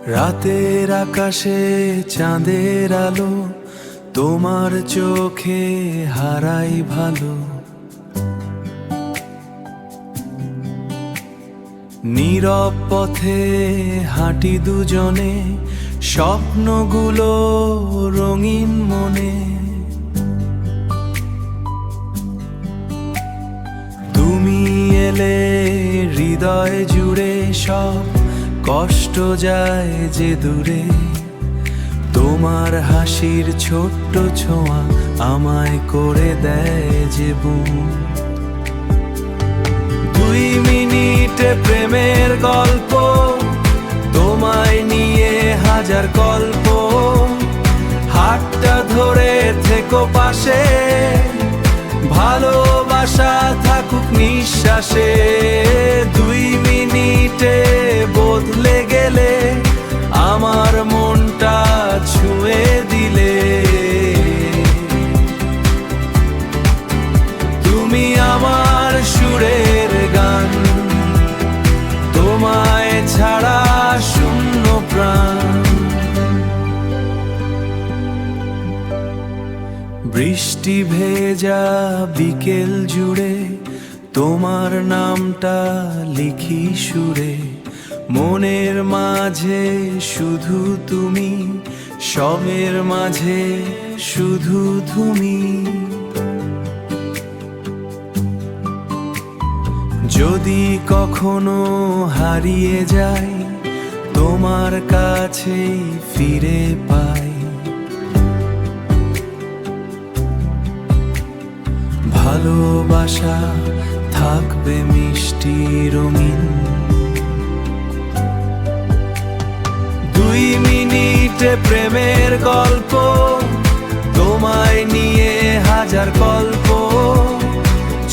রাতের আকাশে চাঁদের আলো তোমার চোখে হারাই ভালো। নীরব পথে হাঁটি দুজনে, স্বপ্নগুলো রঙিন মনে। তুমি এলে হৃদয় জুড়ে সব কষ্ট যায় যে দূরে। তোমার হাসির ছোট্ট ছোঁয়া আমায় করে দেয় যে বুম। 2 মিনিটে প্রেমের গল্প, তোমায় নিয়ে হাজার গল্প। হাতটা ধরে থেকো পাশে, ভালোবাসা থাকুক নিঃশ্বাসে। 2 মিনিটে বদলে গেলে, আমার মনটা ছুঁয়ে দিলে। তুমি আমার সুরের গান, তোমায় ছাড়া শূন্য প্রাণ। বৃষ্টি ভেজা বিকেল জুড়ে, তোমার নামটা লিখি সুরে। মনের মাঝে শুধু তুমি, সবের মাঝে শুধু তুমি। যদি কখনো হারিয়ে যাই, তোমার কাছেই ফিরে পাই। ভালোবাসা থাকবে মিষ্টি রঙিন। 2 মিনিটে প্রেমের গল্প, তোমায় নিয়ে হাজার গল্প।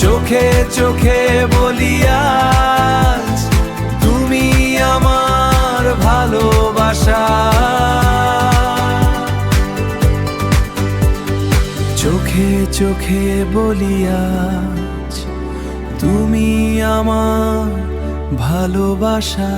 চোখে চোখে বলি আজ, তুমি আমার ভালোবাসা। চোখে চোখে বলি আজ, তুমি আমার ভালোবাসা।